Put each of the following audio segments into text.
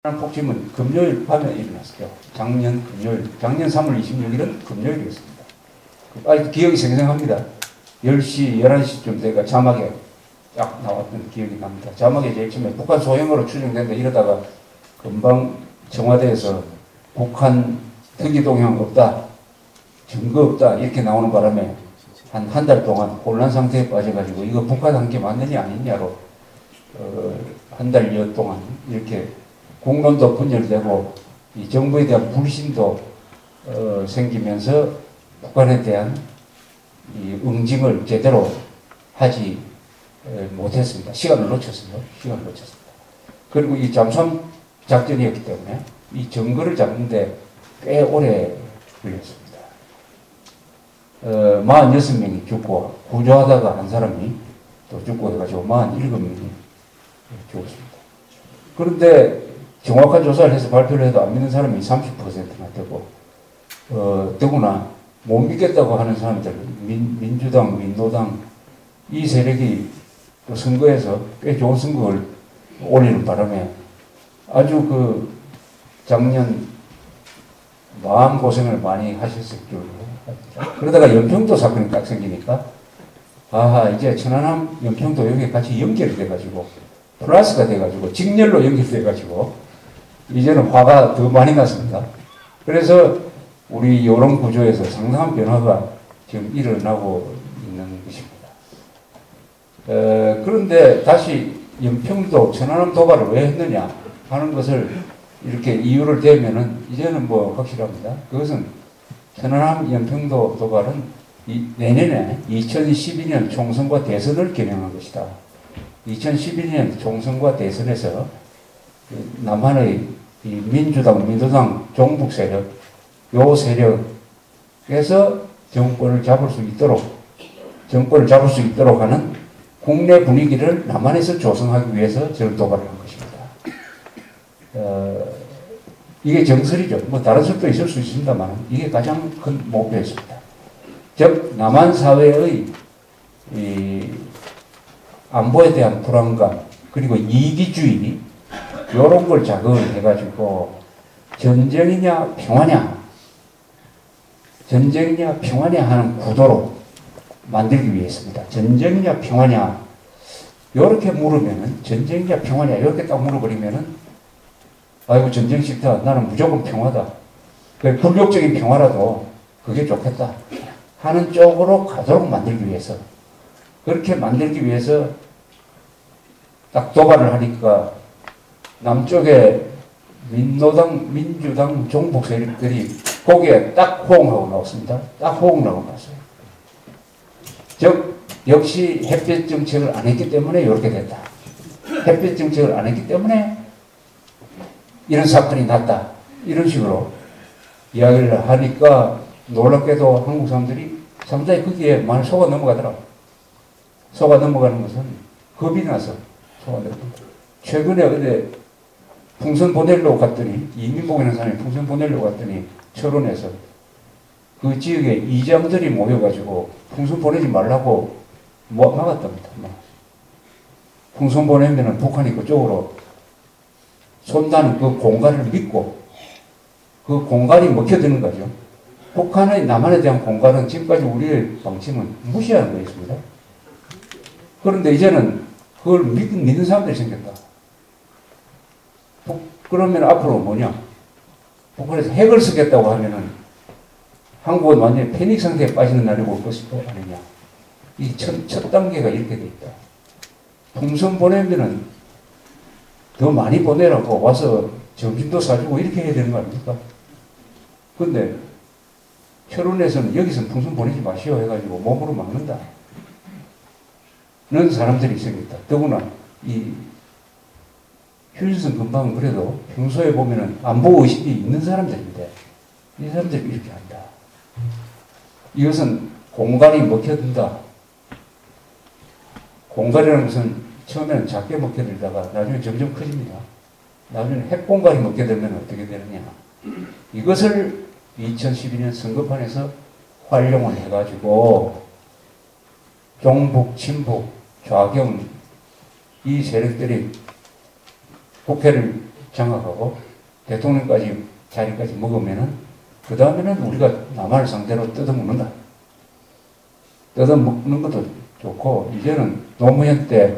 폭침은 금요일 밤에 일어났어요. 작년 금요일, 작년 3월 26일은 금요일이었습니다. 아직 기억이 생생합니다. 10시, 11시쯤 제가 자막에 딱 나왔던 기억이 납니다. 자막에 제일 처음에 북한 소행으로 추정된다 이러다가 금방 청와대에서 북한 특이 동향 없다, 증거 없다 이렇게 나오는 바람에 한 달 동안 혼란 상태에 빠져가지고 이거 북한 한 게 맞느냐 아니냐로 한 달여 동안 이렇게 공론도 분열되고 이 정부에 대한 불신도 생기면서 북한에 대한 이 응징을 제대로 하지 못했습니다. 시간을 놓쳤어요. 시간을 놓쳤습니다. 그리고 이 잠수함 작전이었기 때문에 이 증거를 잡는데 꽤 오래 걸렸습니다. 46명이 죽고 구조하다가 한 사람이 또 죽고 해가지고 47명이 죽었습니다. 그런데 정확한 조사를 해서 발표를 해도 안 믿는 사람이 30%나 되고 더구나 못 믿겠다고 하는 사람들 민주당, 민노당 이 세력이 또 선거에서 꽤 좋은 선거를 올리는 바람에 아주 그 작년 마음고생을 많이 하셨을 줄로 그러다가 연평도 사건이 딱 생기니까 아하 이제 천안함 연평도 여기 같이 연결이 돼가지고 플러스가 돼가지고 직렬로 연결돼가지고 이제는 화가 더 많이 났습니다. 그래서 우리 여론 구조에서 상당한 변화가 지금 일어나고 있는 것입니다. 그런데 다시 연평도 천안함 도발을 왜 했느냐 하는 것을 이렇게 이유를 대면은 이제는 뭐 확실합니다. 그것은 천안함 연평도 도발은 내년에 2012년 총선과 대선을 겨냥한 것이다. 2012년 총선과 대선에서 남한의 이 민주당, 민주당 종북 세력, 요 세력에서 정권을 잡을 수 있도록 하는 국내 분위기를 남한에서 조성하기 위해서 저를 도발을 한 것입니다. 이게 정설이죠. 뭐 다른 설도 있을 수 있습니다만 이게 가장 큰 목표였습니다. 즉 남한 사회의 이 안보에 대한 불안감 그리고 이기주의 이런 걸 자극을 해가지고 전쟁이냐 평화냐 하는 구도로 만들기 위해서입니다. 전쟁이냐 평화냐 이렇게 물으면은 전쟁이냐 평화냐 이렇게 딱 물어버리면은 아이고 전쟁 싫다 나는 무조건 평화다 굴욕적인 평화라도 그게 좋겠다 하는 쪽으로 가도록 만들기 위해서 그렇게 만들기 위해서 딱 도발을 하니까 남쪽에 민노당, 민주당, 종북 세력들이 거기에 딱 호응하고 나왔습니다. 딱 호응하고 나왔어요. 즉 역시 햇볕 정책을 안 했기 때문에 이렇게 됐다. 햇볕 정책을 안 했기 때문에 이런 사건이 났다. 이런 식으로 이야기를 하니까 놀랍게도 한국 사람들이 상당히 거기에 많이 속아 넘어가더라고요. 속아 넘어가는 것은 겁이 나서 속아 넘어갑니다. 최근에 어제 풍선 보내려고 갔더니 이민복이라는 사람이 풍선 보내려고 갔더니 철원에서 그 지역에 이장들이 모여가지고 풍선 보내지 말라고 막았답니다. 풍선 보내면은 북한이 그쪽으로 쏜다는 그 공간을 믿고 그 공간이 먹혀드는 거죠. 북한의 남한에 대한 공간은 지금까지 우리의 방침은 무시하는 거였습니다. 그런데 이제는 그걸 믿는 사람들이 생겼다. 그러면 앞으로 뭐냐? 북한에서 핵을 쓰겠다고 하면은 한국은 완전히 패닉 상태에 빠지는 날이 올 것이 아니냐. 이 첫 단계가 이렇게 돼 있다. 풍선 보내면은 더 많이 보내라고 와서 점심도 사주고 이렇게 해야 되는 거 아닙니까? 근데 철원에서는 여기서는 풍선 보내지 마시오 해가지고 몸으로 막는다. 는 사람들이 생겼다. 더구나 이 휴일선 근방은 그래도 평소에 보면은 안보 의식이 있는 사람들인데 이 사람들이 이렇게 한다. 이것은 공간이 먹혀든다. 공간이라는 것은 처음에는 작게 먹혀들다가 나중에 점점 커집니다. 나중에 핵공간이 먹혀들면 어떻게 되느냐. 이것을 2012년 선거판에서 활용을 해가지고 종북, 친북, 좌경 이 세력들이 국회를 장악하고 대통령까지 자리까지 먹으면은 그 다음에는 우리가 남한을 상대로 뜯어먹는다. 뜯어먹는 것도 좋고 이제는 노무현 때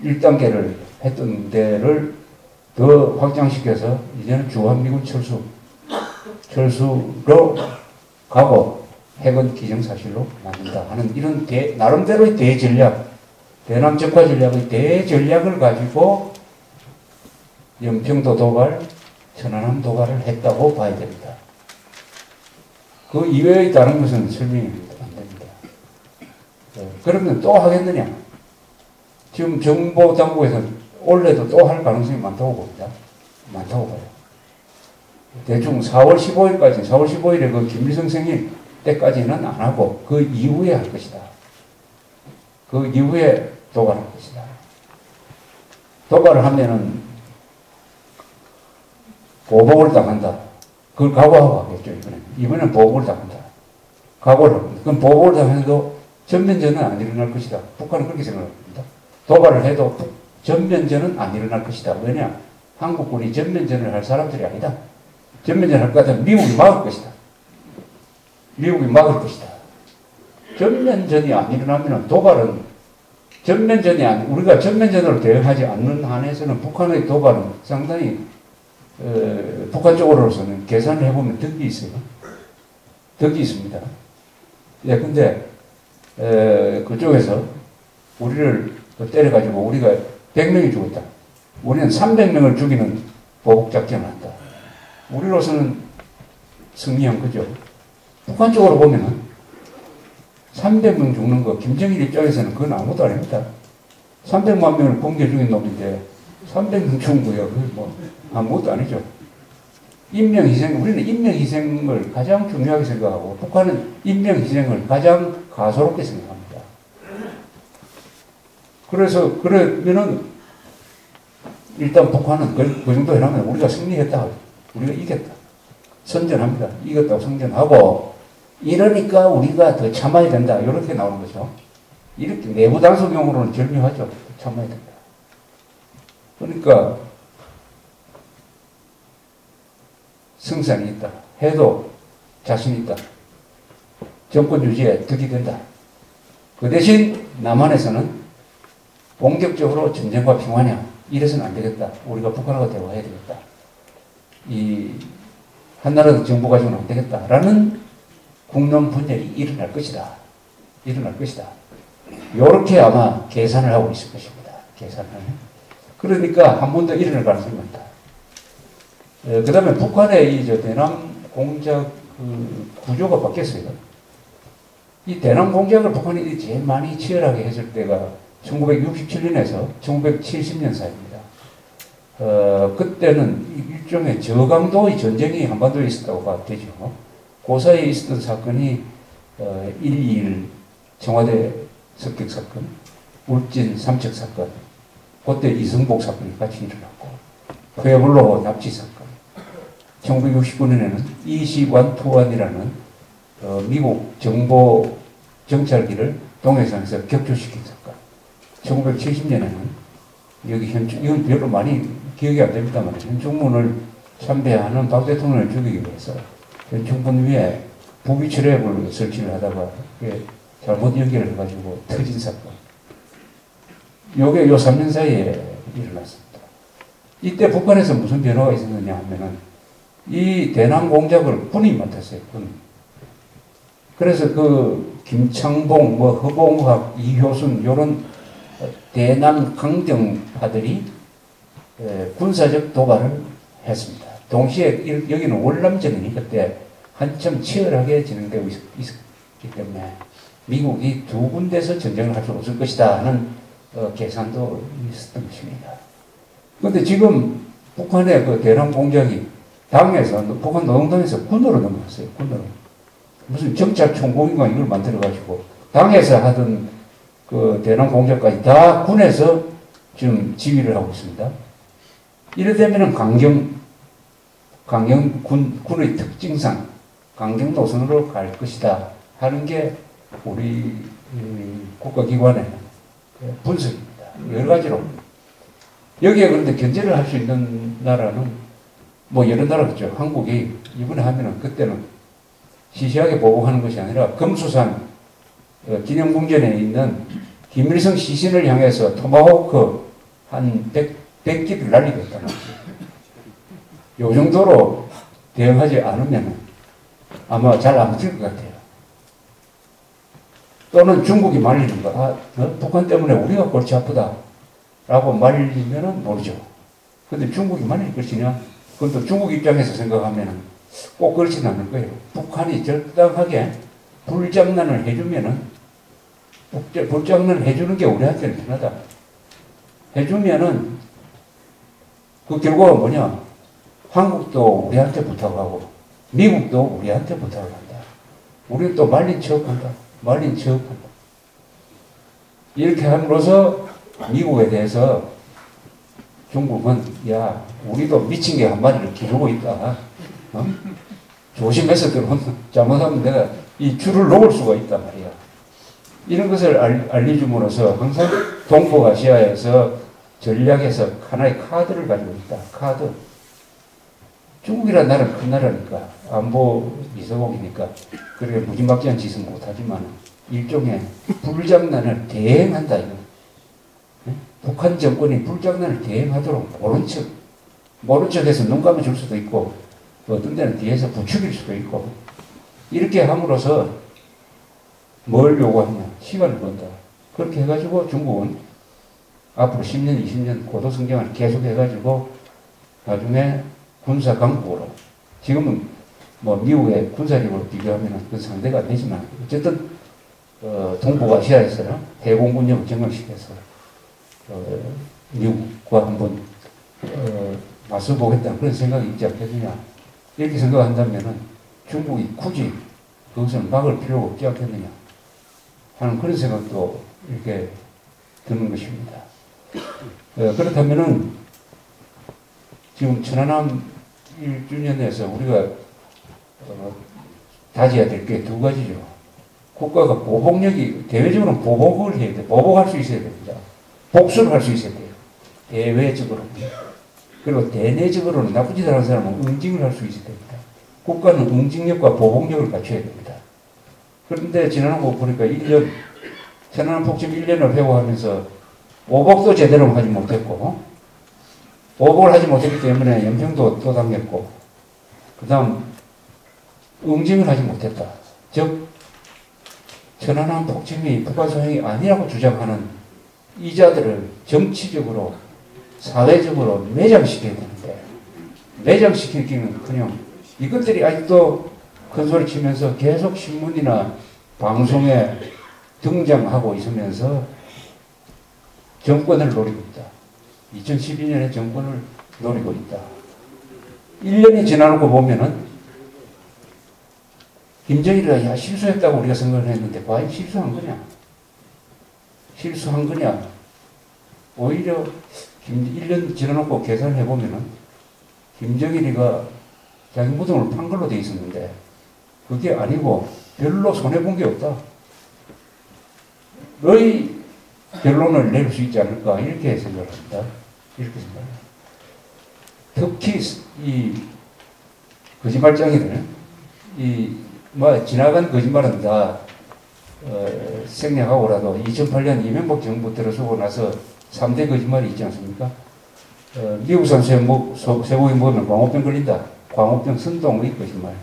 1단계를 했던 데를 더 확장시켜서 이제는 주한미군 철수로 가고 핵은 기정사실로 만든다 하는 이런 나름대로의 대전략, 대남 적화 전략의 대전략을 가지고 연평도 도발, 천안함 도발을 했다고 봐야 됩니다. 그 이외의 다른 것은 설명이 안 됩니다. 그러면 또 하겠느냐? 지금 정보 당국에서는 올해도 또 할 가능성이 많다고 봅니다. 많다고 봐요. 대충 4월 15일까지, 4월 15일에 그 김일성 생일 때까지는 안 하고 그 이후에 할 것이다. 그 이후에 도발할 것이다. 도발을 하면은 보복을 당한다. 그걸 각오하고 하겠죠, 이번에는. 이번에는 보복을 당한다. 각오를 합니다. 그럼 보복을 당해도 전면전은 안 일어날 것이다. 북한은 그렇게 생각합니다. 도발을 해도 전면전은 안 일어날 것이다. 왜냐? 한국군이 전면전을 할 사람들이 아니다. 전면전을 할 것 같으면 미국이 막을 것이다. 미국이 막을 것이다. 전면전이 안 일어나면 도발은 우리가 전면전으로 대응하지 않는 한에서는 북한의 도발은 상당히 북한 쪽으로서는 계산을 해보면 덕이 있어요. 덕이 있습니다. 예, 근데 그쪽에서 우리를 때려가지고 우리가 100명이 죽었다. 우리는 300명을 죽이는 보복작전을 한다. 우리로서는 승리한 거죠. 북한 쪽으로 보면은 300명 죽는 거 김정일 입장에서는 그건 아무것도 아닙니다. 300만 명을 붕괴 죽인 놈인데 300명 죽은 거야. 그게 뭐 아무것도 아니죠. 인명희생, 우리는 인명희생을 가장 중요하게 생각하고 북한은 인명희생을 가장 가소롭게 생각합니다. 그래서 그러면은 일단 북한은 그 정도 해놓으면 우리가 승리했다. 우리가 이겼다. 선전합니다. 이겼다고 선전하고 이러니까 우리가 더 참아야 된다. 이렇게 나오는 거죠. 이렇게 내부 단속용으로는 절묘하죠. 참아야 된다. 그러니까 승산이 있다. 해도 자신 있다. 정권 유지에 득이 된다. 그 대신 남한에서는 본격적으로 전쟁과 평화냐 이래서는 안 되겠다. 우리가 북한하고 대화해야 되겠다. 이 한나라 정부 가지고는 안 되겠다라는 국론 분열이 일어날 것이다. 일어날 것이다. 이렇게 아마 계산을 하고 있을 것입니다. 계산을. 그러니까 한 번 더 일어날 가능성이 많다. 그 다음에 북한의 이 대남 공작 구조가 바뀌었어요. 이 대남 공작을 북한이 제일 많이 치열하게 했을 때가 1967년에서 1970년 사이입니다. 그때는 일종의 저강도의 전쟁이 한반도에 있었다고 봐도 되죠. 그 사이에 있었던 사건이 1.21 청와대 습격 사건, 울진 삼척 사건, 그때 이승복 사건이 같이 일어났고, 회불로 납치 사건, 1969년에는 이시완투완이라는 미국 정보 정찰기를 동해상에서 격추시킨 사건, 1970년에는 여기 이건 별로 많이 기억이 안 됩니다만 현충문을 참배하는 박 대통령을 죽이기 위해서 현충문 위에 부비 트랩을 설치를 하다가 잘못 연결해가지고 터진 사건. 요게 요 3년 사이에 일어났습니다. 이때 북한에서 무슨 변화가 있었느냐 하면은 이 대남 공작을 군이 맡았어요. 군. 그래서 그 김창봉, 허봉학, 이효순 요런 대남 강경파들이 군사적 도발을 했습니다. 동시에 여기는 월남전이 그때 한참 치열하게 진행되고 있었기 때문에 미국이 두 군데서 전쟁을 할 수 없을 것이다 하는 계산도 있었던 것입니다. 그런데 지금 북한의 그 대남 공작이 당에서 북한 노동당에서 군으로 넘어갔어요. 군으로. 무슨 정찰총국인가 이걸 만들어가지고 당에서 하던 그 대남 공작까지 다 군에서 지금 지휘를 하고 있습니다. 이래 되면은 군의 특징상 강경 노선으로 갈 것이다 하는 게 우리 국가기관의 분석입니다. 여러 가지로. 여기에 그런데 견제를 할 수 있는 나라는 뭐 여러 나라겠죠. 한국이 이번에 하면은 그때는 시시하게 보복하는 것이 아니라 금수산 기념궁전에 있는 김일성 시신을 향해서 토마호크 한 100기를 날리겠다는 거죠. 요 정도로 대응하지 않으면 아마 잘 안 붙을 것 같아요. 또는 중국이 말리는 거, 북한 때문에 우리가 골치 아프다 라고 말리면은 모르죠. 근데 중국이 말릴 것이냐? 그건 또 중국 입장에서 생각하면은 꼭 그렇지는 않을 거예요. 북한이 적당하게 불장난을 해주면은, 불장난을 해주는 게 우리한테는 편하다. 해주면은 그 결과가 뭐냐? 한국도 우리한테 부탁하고 미국도 우리한테 부탁을 한다. 우리는 또 말린 척한다. 말린 척한다. 이렇게 함으로써 미국에 대해서 중국은 야 우리도 미친 게 한 마리를 기르고 있다. 조심해서 들어오면 잘못하면 내가 이 줄을 놓을 수가 있단 말이야. 이런 것을 알려줌으로써 항상 동북아시아에서 전략에서 하나의 카드를 가지고 있다. 카드. 중국이라는 나라는 큰 나라니까 안보 이서공이니까 그렇게 무지막지한 짓은 못하지만 일종의 불장난을 대행한다 이거. 북한 정권이 불장난을 대행하도록 모른 척해서 눈 감아줄 수도 있고 어떤 데는 뒤에서 부추길 수도 있고 이렇게 함으로써 뭘 요구하냐 시간을 번다. 그렇게 해가지고 중국은 앞으로 10년 20년 고도 성장을 계속 해가지고 나중에 군사 강국으로 지금은 뭐 미국의 군사력으로 비교하면 그 상대가 안 되지만 어쨌든 동북아시아에서는 해공군력을 정강시켜서 미국과 한번 맞서보겠다는 그런 생각이 있지 않겠느냐. 이렇게 생각한다면 중국이 굳이 그것을 막을 필요가 없지 않겠느냐 하는 그런 생각도 이렇게 드는 것입니다. 그렇다면은 지금 천안함 1주년에서 우리가 다져야 될 게 두 가지죠. 국가가 보복력이 대외적으로 보복을 해야 돼. 보복할 수 있어야 됩니다. 복수를 할 수 있어야 돼요. 대외적으로. 그리고 대내적으로는 나쁜 짓을 하는 사람은 응징을 할 수 있어야 됩니다. 국가는 응징력과 보복력을 갖춰야 됩니다. 그런데 지난번 보니까 1년, 천안함 폭침 1년을 회고하면서 보복도 제대로 하지 못했고, 보복을 하지 못했기 때문에 연평도 또 당했고, 그 다음 응징을 하지 못했다. 즉, 천안함 폭침이 북한 소행이 아니라고 주장하는 이자들을 정치적으로 사회적으로 매장시켜야 되는데 매장시키기는커녕 이것들이 아직도 큰소리 치면서 계속 신문이나 방송에 등장하고 있으면서 정권을 노리고 있다. 2012년에 정권을 노리고 있다. 1년이 지나놓고 보면은 김정일이가 야 실수했다고 우리가 생각을 했는데 과연 실수한 거냐? 실수한 거냐? 오히려 1년 지나놓고 계산을 해보면은 김정일이가 자기 무덤을 판 걸로 돼 있었는데 그게 아니고 별로 손해본 게 없다. 의 결론을 낼 수 있지 않을까 이렇게 생각합니다. 이렇게 생각합니다. 특히 이 거짓말장이들 뭐 지나간 거짓말은 다 생략하고라도 2008년 이명박 정부 들어서고 나서 3대 거짓말이 있지 않습니까? 미국산 쇠고기 먹으면 광우병 걸린다. 광우병 선동의 거짓말.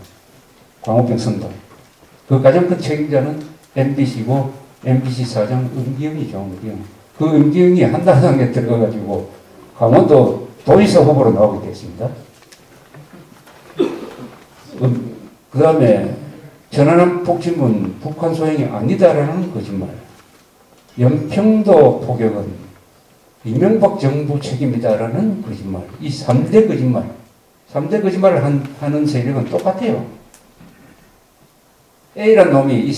광우병 선동. 그 가장 큰 책임자는 MBC고 MBC 사장 은기영이죠. 은기영. 그 은기영이 한나라당에 들어가가지고 강원도 도지사 후보로 나오게 됐습니다. 그 다음에 천안함 폭침은 북한 소행이 아니다라는 거짓말. 연평도 포격은 이명박 정부 책임이다라는 거짓말. 이 3대 거짓말. 3대 거짓말을 하는 세력은 똑같아요. A라는 놈이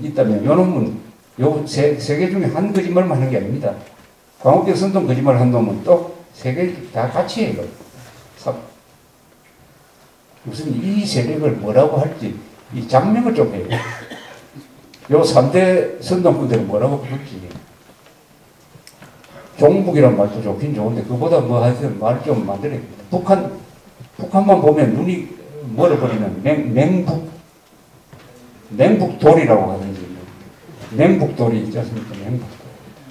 있다면 요 놈은 요 세 개 중에 한 거짓말만 하는 게 아닙니다. 광우병 선동 거짓말 한 놈은 또 세 개 다 같이 해요. 무슨 이 세력을 뭐라고 할지 이 장명을 좀 해요. 요 3대 선동꾼들은 뭐라고 부를지. 종북이란 말도 좋긴 좋은데 그보다 뭐 하여튼 말을 좀 만들어야 됩니다. 북한 북한만 보면 눈이 멀어버리는 맹북돌이라고 하든지, 맹북돌이 있지 않습니까? 맹북돌.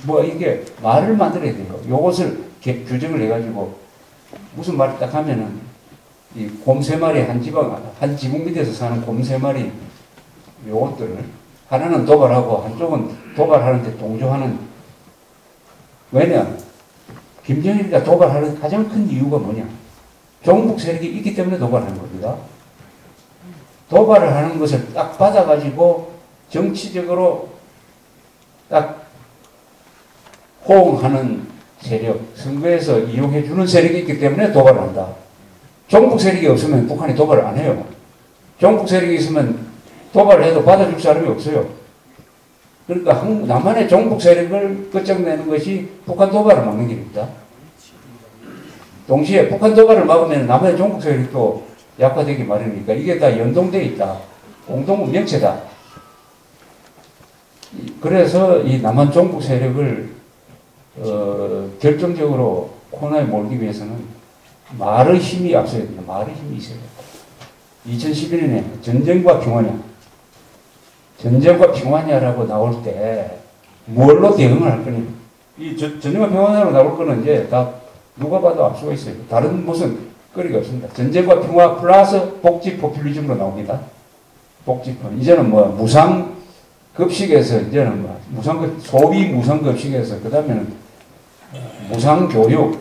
뭐 이게 말을 만들어야 돼요. 요것을 규정을 해가지고 무슨 말을 딱 하면은 이 곰 세 마리 한 지붕 밑에서 사는 곰 세 마리 요것들을 하나는 도발하고 한쪽은 도발하는데 동조하는. 왜냐? 김정일이가 도발하는 가장 큰 이유가 뭐냐? 종북 세력이 있기 때문에 도발하는 겁니다. 도발을 하는 것을 딱 받아가지고 정치적으로 딱 호응하는 세력, 선거에서 이용해주는 세력이 있기 때문에 도발을 한다. 종북 세력이 없으면 북한이 도발을 안 해요. 종북 세력이 있으면 도발을 해도 받아줄 사람이 없어요. 그러니까 남한의 종북 세력을 끝장내는 것이 북한 도발을 막는 길입니다. 동시에 북한 도발을 막으면 남한의 종북 세력도 약화되기 마련이니까 이게 다 연동되어 있다. 공동 운명체다. 그래서 이 남한 종북 세력을 결정적으로 코너에 몰기 위해서는 말의 힘이 앞서야 됩니다. 말의 힘이 있어야 됩니다. 2011년에 전쟁과 평화냐, 전쟁과 평화냐라고 나올 때 뭘로 대응을 할 거냐. 이 전쟁과 평화냐로 나올 거는 이제 다 누가 봐도 알 수가 있어요. 다른 무슨 거리가 없습니다. 전쟁과 평화 플러스 복지 포퓰리즘으로 나옵니다. 복지권. 이제는 뭐 무상급식에서 이제는 뭐 소비 무상급식에서 그 다음에는 무상교육,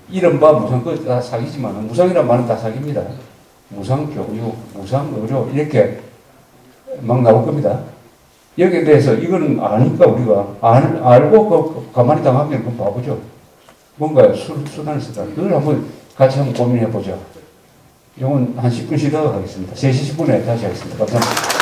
이른바 무상, 그거 다 사기지만 무상이란 말은 다 사기입니다. 무상교육, 무상의료 이렇게 막 나올 겁니다. 여기에 대해서 이거는 아니까 우리가 알고 가만히 당하면 그건 바보죠. 뭔가 수단을 쓰다. 그걸 한번 같이 한번 고민해 보죠. 이건 한 10분 쉬다가 하겠습니다. 3시 10분에 다시 하겠습니다. 감사합니다.